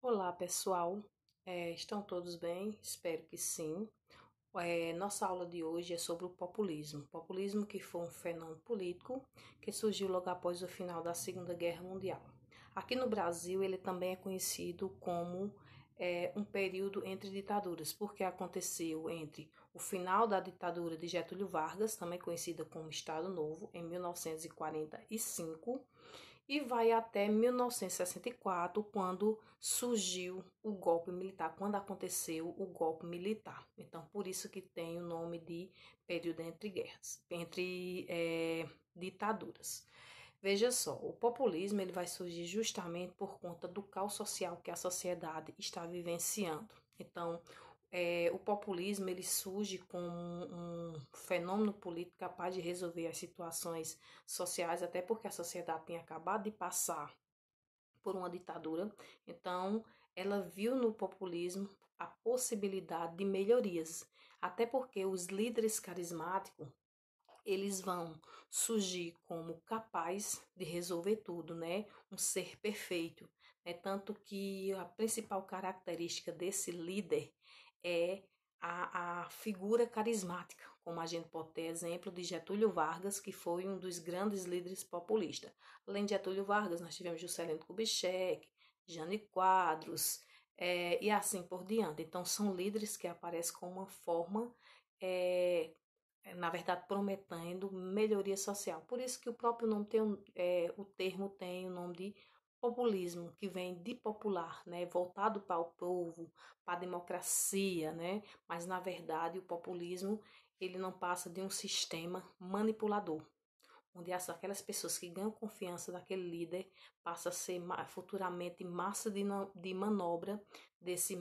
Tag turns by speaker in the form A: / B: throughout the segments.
A: Olá, pessoal. Estão todos bem? Espero que sim. Nossa aula de hoje é sobre o populismo. Populismo que foi um fenômeno político que surgiu logo após o final da Segunda Guerra Mundial. Aqui no Brasil, ele também é conhecido como um período entre ditaduras, porque aconteceu entre o final da ditadura de Getúlio Vargas, também conhecida como Estado Novo, em 1945, e vai até 1964, quando surgiu o golpe militar, quando aconteceu o golpe militar. Então, por isso que tem o nome de período entre guerras, entre ditaduras. Veja só, o populismo ele vai surgir justamente por conta do caos social que a sociedade está vivenciando. Então, o populismo ele surge como um fenômeno político capaz de resolver as situações sociais, até porque a sociedade tinha acabado de passar por uma ditadura. Então, ela viu no populismo a possibilidade de melhorias, até porque os líderes carismáticos eles vão surgir como capaz de resolver tudo, né? Um ser perfeito, né? Tanto que a principal característica desse líder é a figura carismática, como a gente pode ter exemplo de Getúlio Vargas, que foi um dos grandes líderes populistas. Além de Getúlio Vargas, nós tivemos Juscelino Kubitschek, Jânio Quadros, e assim por diante. Então, são líderes que aparecem com uma forma é, na verdade, prometendo melhoria social. Por isso que o próprio nome tem, o termo tem o nome de populismo, que vem de popular, né, voltado para o povo, para a democracia, né, mas na verdade o populismo ele não passa de um sistema manipulador, onde aquelas pessoas que ganham confiança daquele líder passam a ser futuramente massa de manobra desse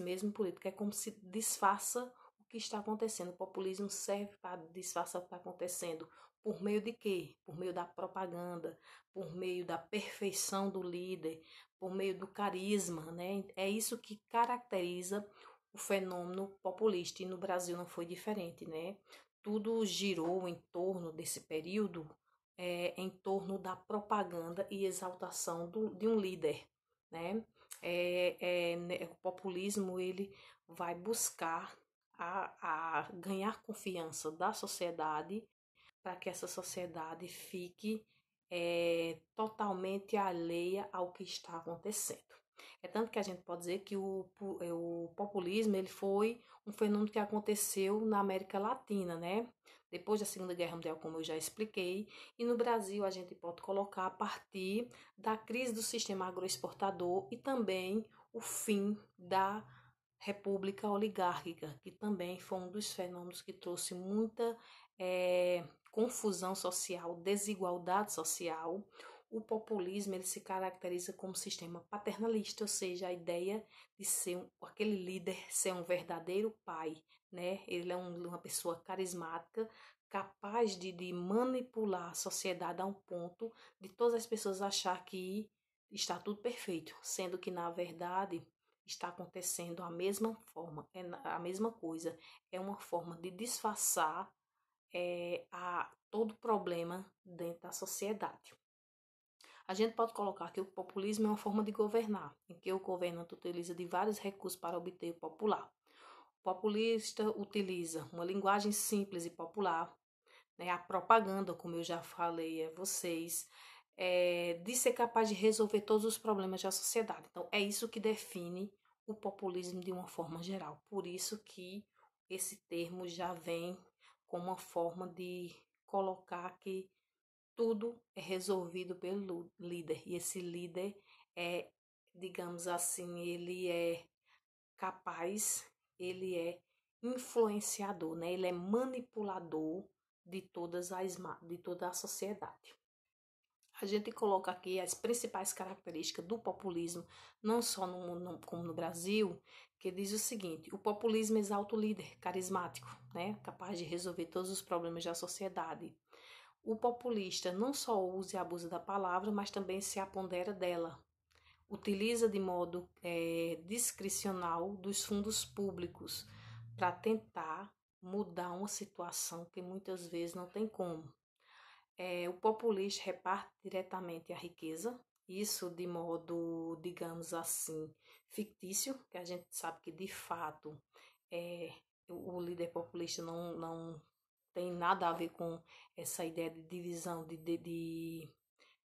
A: mesmo político. É como se disfarça o que está acontecendo. O populismo serve para disfarçar o que está acontecendo. Por meio de quê? Por meio da propaganda, por meio da perfeição do líder, por meio do carisma, né? É isso que caracteriza o fenômeno populista, e no Brasil não foi diferente, né? Tudo girou em torno desse período, em torno da propaganda e exaltação de um líder, né? O populismo ele vai buscar a ganhar confiança da sociedade para que essa sociedade fique totalmente alheia ao que está acontecendo. É tanto que a gente pode dizer que o populismo ele foi um fenômeno que aconteceu na América Latina, né? Depois da Segunda Guerra Mundial, como eu já expliquei, e no Brasil a gente pode colocar a partir da crise do sistema agroexportador e também o fim da República Oligárquica, que também foi um dos fenômenos que trouxe muita confusão social, desigualdade social. O populismo ele se caracteriza como sistema paternalista, ou seja, a ideia de ser aquele líder ser um verdadeiro pai, né? Ele é uma pessoa carismática, capaz de manipular a sociedade a um ponto de todas as pessoas achar que está tudo perfeito, sendo que na verdade está acontecendo a mesma forma, é a mesma coisa, é uma forma de disfarçar a todo problema dentro da sociedade. A gente pode colocar que o populismo é uma forma de governar, em que o governante utiliza de vários recursos para obter o popular. O populista utiliza uma linguagem simples e popular, né, a propaganda, como eu já falei a vocês, de ser capaz de resolver todos os problemas da sociedade. Então, é isso que define o populismo de uma forma geral. Por isso que esse termo já vem como uma forma de colocar que tudo é resolvido pelo líder. E esse líder é, digamos assim, ele é capaz, ele é influenciador, né? Ele é manipulador de toda a sociedade. A gente coloca aqui as principais características do populismo, não só no mundo como no Brasil, que diz o seguinte: o populismo exalta o líder carismático, né? Capaz de resolver todos os problemas da sociedade. O populista não só usa e abusa da palavra, mas também se apodera dela. Utiliza de modo discricional dos fundos públicos para tentar mudar uma situação que muitas vezes não tem como. O populista reparte diretamente a riqueza, isso de modo, digamos assim, fictício, que a gente sabe que de fato é, o líder populista não tem nada a ver com essa ideia de divisão, de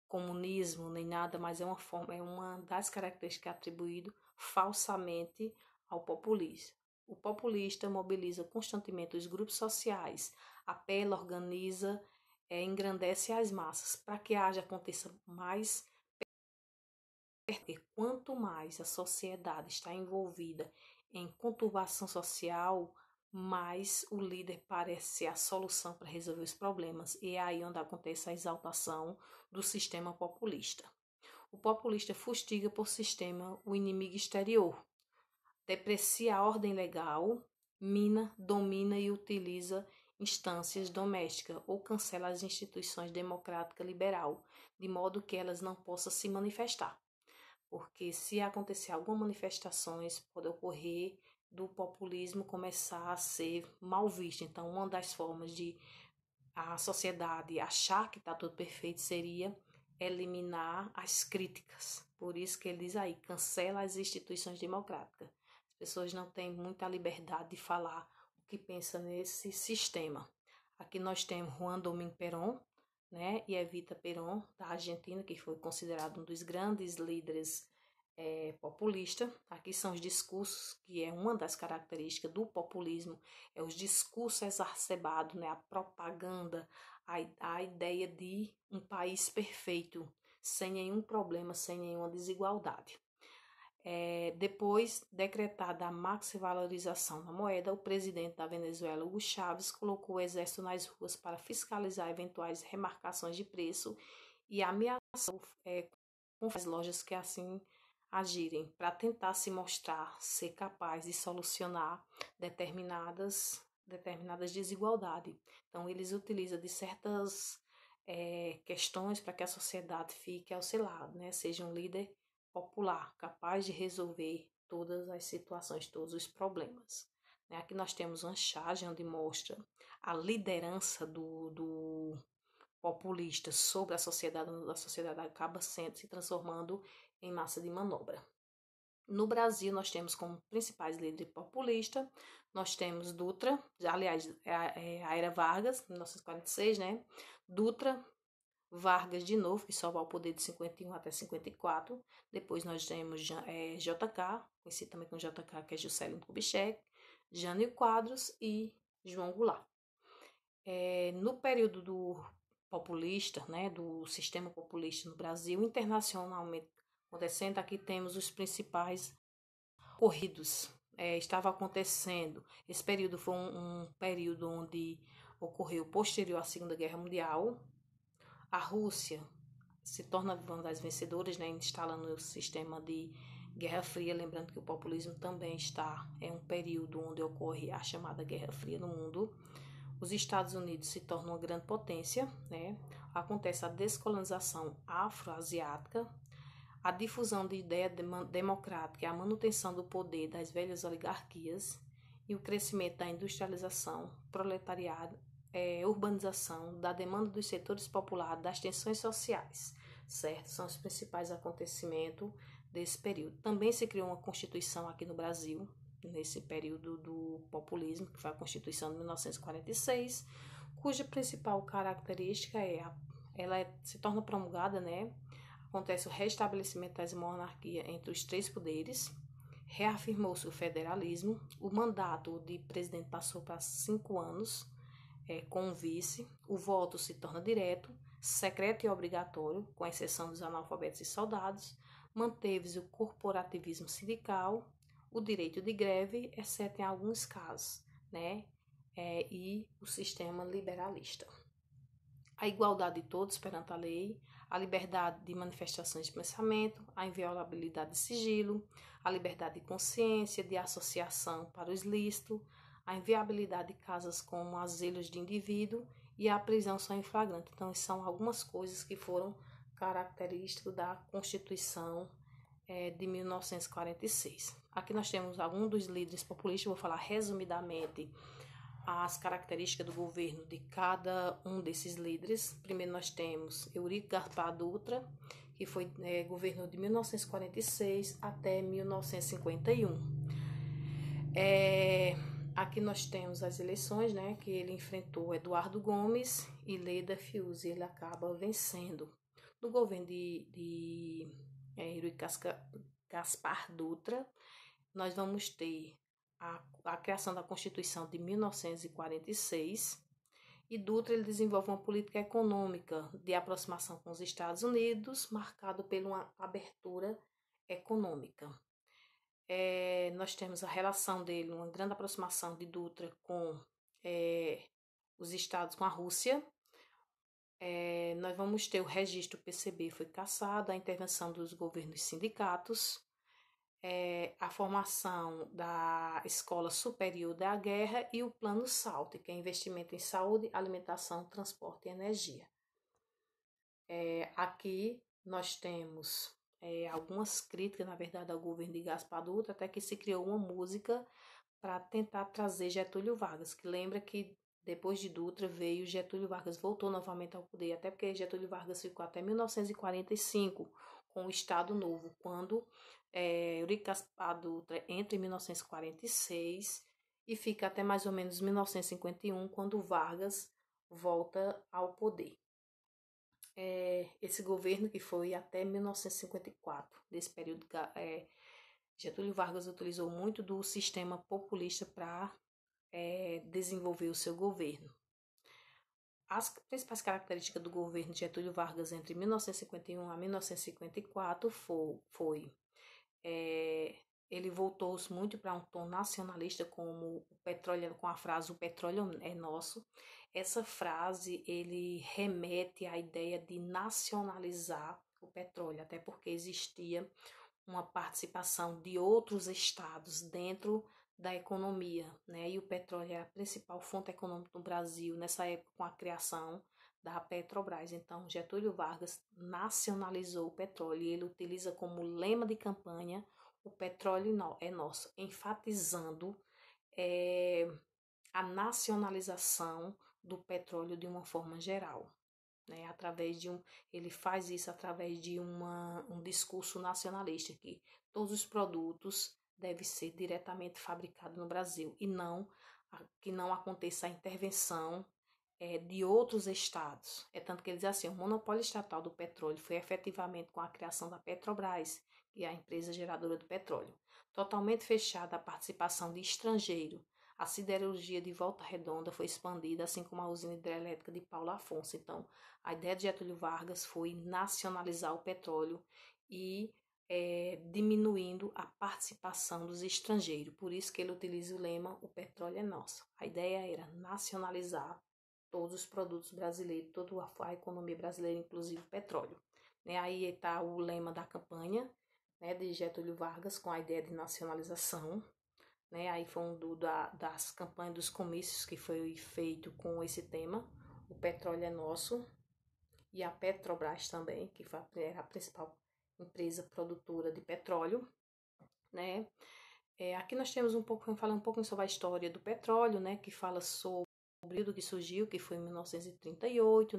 A: comunismo, nem nada, mas é uma das características atribuídas falsamente ao populista. O populista mobiliza constantemente os grupos sociais, apela, organiza, engrandece as massas para que aconteça mais. Porque quanto mais a sociedade está envolvida em conturbação social, mais o líder parece ser a solução para resolver os problemas. E é aí onde acontece a exaltação do sistema populista. O populista fustiga por sistema o inimigo exterior, deprecia a ordem legal, mina, domina e utiliza instâncias domésticas ou cancela as instituições democráticas liberal, de modo que elas não possam se manifestar. Porque se acontecer alguma manifestações, pode ocorrer do populismo começar a ser mal visto. Então, uma das formas de a sociedade achar que está tudo perfeito seria eliminar as críticas. Por isso que ele diz aí, cancela as instituições democráticas. As pessoas não têm muita liberdade de falar o que pensa nesse sistema. Aqui nós temos Juan Domingo Perón, né, e Evita Perón, da Argentina, que foi considerado um dos grandes líderes populista. Aqui são os discursos, que é uma das características do populismo, é os discursos exacerbados, né, a propaganda, a ideia de um país perfeito, sem nenhum problema, sem nenhuma desigualdade. Depois decretada a maxi-valorização da moeda, o presidente da Venezuela, Hugo Chávez, colocou o exército nas ruas para fiscalizar eventuais remarcações de preço e ameaçou com as lojas que assim agirem para tentar se mostrar ser capaz de solucionar determinadas desigualdades. Então, eles utilizam de certas questões para que a sociedade fique ao seu lado, né? Seja um líder popular, capaz de resolver todas as situações, todos os problemas. Aqui nós temos uma charge onde mostra a liderança do populista sobre a sociedade acaba se transformando em massa de manobra. No Brasil, nós temos como principais líderes populistas, nós temos Dutra, aliás, a era Vargas, 1946, né? Dutra, Vargas de novo, que só vai ao poder de 51 até 54. Depois nós temos JK, conhecido também como JK, que é Juscelino Kubitschek, Jânio Quadros e João Goulart. No período do populista, né, do sistema populista no Brasil, internacionalmente acontecendo, aqui temos os principais ocorridos. Estava acontecendo, esse período foi um período onde ocorreu posterior à Segunda Guerra Mundial. A Rússia se torna uma das vencedoras, né, instalando o sistema de Guerra Fria, lembrando que o populismo também é um período onde ocorre a chamada Guerra Fria no mundo. Os Estados Unidos se tornam uma grande potência, né? Acontece a descolonização afroasiática, a difusão de ideia democrática e a manutenção do poder das velhas oligarquias e o crescimento da industrialização, proletariado, urbanização, da demanda dos setores populares, das tensões sociais, certo? São os principais acontecimentos desse período. Também se criou uma Constituição aqui no Brasil, nesse período do populismo, que foi a Constituição de 1946, cuja principal característica se torna promulgada, né? Acontece o restabelecimento das monarquias entre os três poderes, reafirmou-se o federalismo, o mandato de presidente passou para 5 anos, com o vice, o voto se torna direto, secreto e obrigatório, com exceção dos analfabetos e soldados, manteve-se o corporativismo sindical, o direito de greve, exceto em alguns casos, né? E o sistema liberalista. A igualdade de todos perante a lei, a liberdade de manifestações de pensamento, a inviolabilidade de sigilo, a liberdade de consciência, de associação para os lícitos, a inviabilidade de casas como asilos de indivíduo e a prisão só em flagrante. Então, são algumas coisas que foram características da Constituição de 1946. Aqui nós temos alguns dos líderes populistas, vou falar resumidamente as características do governo de cada um desses líderes. Primeiro nós temos Eurico Gaspar Dutra, que foi governou de 1946 até 1951. Aqui nós temos as eleições, né, que ele enfrentou Eduardo Gomes e Leda Fiuza, e ele acaba vencendo. No governo de Yuri Gaspar Dutra, nós vamos ter a criação da Constituição de 1946, e Dutra ele desenvolve uma política econômica de aproximação com os Estados Unidos, marcado por uma abertura econômica. Nós temos a relação dele, uma grande aproximação de Dutra com os estados, com a Rússia. Nós vamos ter o registro PCB foi cassado, a intervenção dos governos e sindicatos, a formação da Escola Superior da Guerra e o Plano SALT, que é investimento em saúde, alimentação, transporte e energia. Aqui nós temos algumas críticas, na verdade, ao governo de Gaspar Dutra, até que se criou uma música para tentar trazer Getúlio Vargas, que lembra que depois de Dutra veio Getúlio Vargas, voltou novamente ao poder, até porque Getúlio Vargas ficou até 1945 com o Estado Novo, quando Eurico Gaspar Dutra entra em 1946 e fica até mais ou menos 1951, quando Vargas volta ao poder. Esse governo que foi até 1954, desse período, Getúlio Vargas utilizou muito do sistema populista para desenvolver o seu governo. As principais características do governo de Getúlio Vargas entre 1951 a 1954 foi ele voltou muito para um tom nacionalista, como o petróleo, com a frase "o petróleo é nosso". Essa frase ele remete à ideia de nacionalizar o petróleo, até porque existia uma participação de outros estados dentro da economia, né? E o petróleo é a principal fonte econômica do Brasil nessa época, com a criação da Petrobras. Então, Getúlio Vargas nacionalizou o petróleo e ele utiliza como lema de campanha "o petróleo é nosso", enfatizando a nacionalização do petróleo de uma forma geral. Né, ele faz isso através de um discurso nacionalista, que todos os produtos devem ser diretamente fabricados no Brasil e que não aconteça a intervenção de outros estados. Tanto que ele diz assim: o monopólio estatal do petróleo foi efetivamente com a criação da Petrobras, que é a empresa geradora do petróleo, totalmente fechada à participação de estrangeiro. A siderurgia de Volta Redonda foi expandida, assim como a usina hidrelétrica de Paulo Afonso. Então, a ideia de Getúlio Vargas foi nacionalizar o petróleo e diminuindo a participação dos estrangeiros. Por isso que ele utiliza o lema "o petróleo é nosso". A ideia era nacionalizar todos os produtos brasileiros, toda a economia brasileira, inclusive o petróleo. Aí está o lema da campanha, de Getúlio Vargas, com a ideia de nacionalização. Aí foi das campanhas dos comícios que foi feito com esse tema, "o petróleo é nosso", e a Petrobras também, que era a principal empresa produtora de petróleo. Aqui nós temos falar um pouco sobre a história do petróleo, que fala sobre o período que surgiu, que foi em 1938,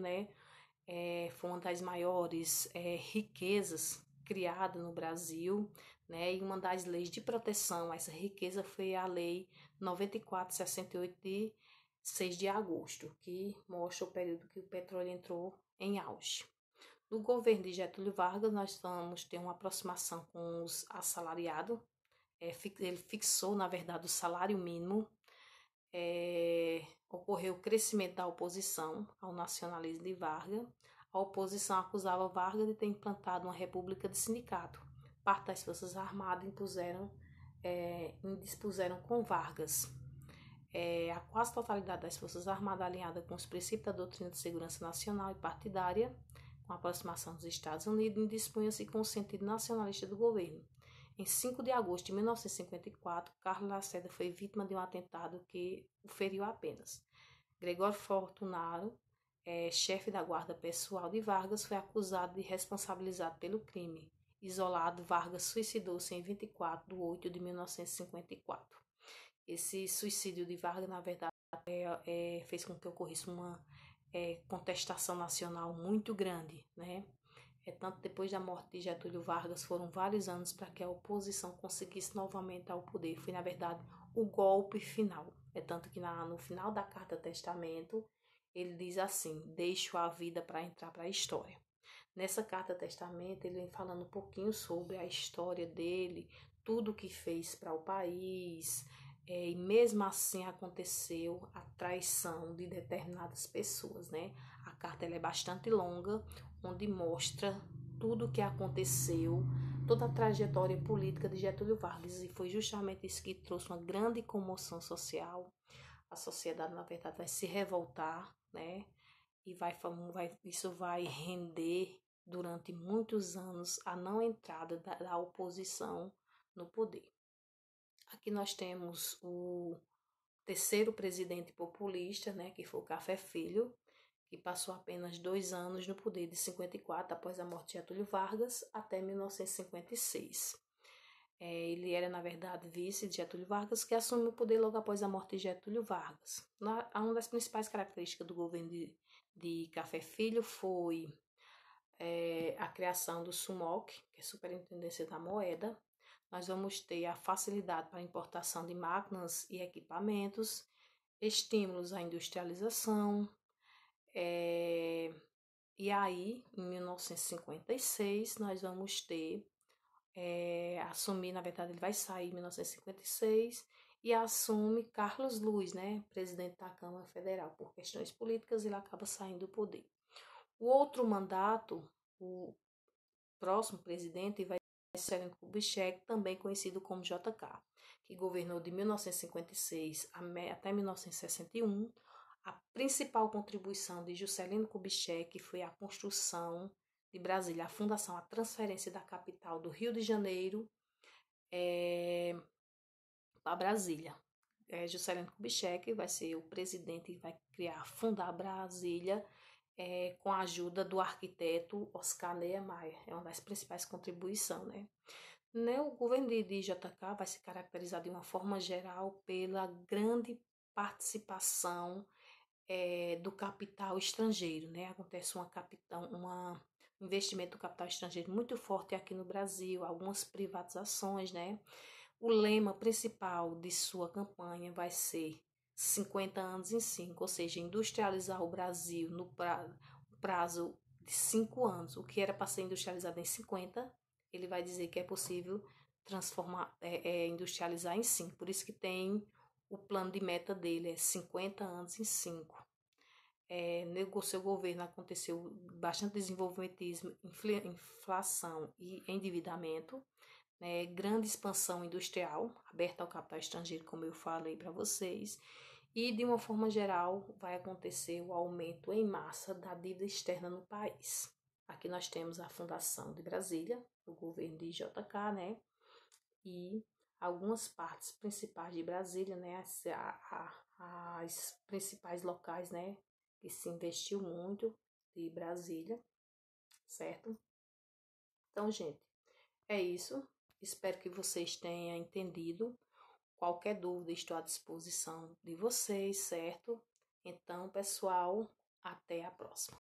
A: foi uma das maiores riquezas criada no Brasil, e uma das leis de proteção a essa riqueza foi a Lei 9468 de 6 de agosto, que mostra o período que o petróleo entrou em auge. No governo de Getúlio Vargas, nós vamos ter uma aproximação com os assalariados. Ele fixou, na verdade, o salário mínimo. Ocorreu o crescimento da oposição ao nacionalismo de Vargas. A oposição acusava Vargas de ter implantado uma república de sindicato. Parte das Forças Armadas indispuseram com Vargas. A quase totalidade das Forças Armadas, alinhada com os princípios da doutrina de segurança nacional e partidária, com a aproximação dos Estados Unidos, indispunha-se com o sentido nacionalista do governo. Em 5 de agosto de 1954, Carlos Lacerda foi vítima de um atentado que o feriu apenas. Gregório Fortunaro, chefe da guarda pessoal de Vargas, foi acusado de responsabilizado pelo crime. Isolado, Vargas suicidou-se em 24 de 8 de 1954. Esse suicídio de Vargas, na verdade, fez com que ocorresse uma contestação nacional muito grande, Tanto depois da morte de Getúlio Vargas, foram vários anos para que a oposição conseguisse novamente ao poder. Foi, na verdade, o golpe final. Tanto que no final da Carta Testamento, ele diz assim: deixo a vida para entrar para a história. Nessa Carta Testamento, ele vem falando um pouquinho sobre a história dele, tudo que fez para o país, e mesmo assim aconteceu a traição de determinadas pessoas, né? A carta ela é bastante longa, onde mostra tudo o que aconteceu, toda a trajetória política de Getúlio Vargas, e foi justamente isso que trouxe uma grande comoção social. A sociedade, na verdade, vai se revoltar, né? E isso vai render durante muitos anos a não entrada da oposição no poder. Aqui nós temos o terceiro presidente populista, né, que foi o Café Filho, que passou apenas 2 anos no poder, de 54, após a morte de Getúlio Vargas, até 1956. Ele era, na verdade, vice de Getúlio Vargas, que assumiu o poder logo após a morte de Getúlio Vargas. Uma das principais características do governo de Café Filho foi a criação do SUMOC, que é a Superintendência da Moeda. Nós vamos ter a facilidade para a importação de máquinas e equipamentos, estímulos à industrialização. E aí, em 1956, nós vamos ter, assumir, na verdade, ele vai sair em 1956 e assume Carlos Luiz, né, presidente da Câmara Federal. Por questões políticas, ele acaba saindo do poder. O outro mandato, o próximo presidente, vai ser Juscelino Kubitschek, também conhecido como JK, que governou de 1956 até 1961. A principal contribuição de Juscelino Kubitschek foi a construção de Brasília, a fundação, a transferência da capital do Rio de Janeiro para Brasília. Juscelino Kubitschek vai ser o presidente e vai fundar Brasília com a ajuda do arquiteto Oscar Niemeyer. É uma das principais contribuições, né? O governo de JK vai se caracterizar de uma forma geral pela grande participação do capital estrangeiro, né? Acontece um investimento do capital estrangeiro muito forte aqui no Brasil, algumas privatizações, né? O lema principal de sua campanha vai ser 50 anos em 5, ou seja, industrializar o Brasil no prazo de 5 anos. O que era para ser industrializado em 50, ele vai dizer que é possível industrializar em 5. Por isso que tem o plano de meta dele, é 50 anos em 5. No seu governo aconteceu bastante desenvolvimentismo, inflação e endividamento, né, grande expansão industrial, aberta ao capital estrangeiro, como eu falei para vocês, e de uma forma geral vai acontecer o aumento em massa da dívida externa no país. Aqui nós temos a fundação de Brasília, o governo de JK, né, e algumas partes principais de Brasília, né, as principais locais, né, que se investiu muito de Brasília, certo? Então, gente, é isso. Espero que vocês tenham entendido. Qualquer dúvida, estou à disposição de vocês, certo? Então, pessoal, até a próxima.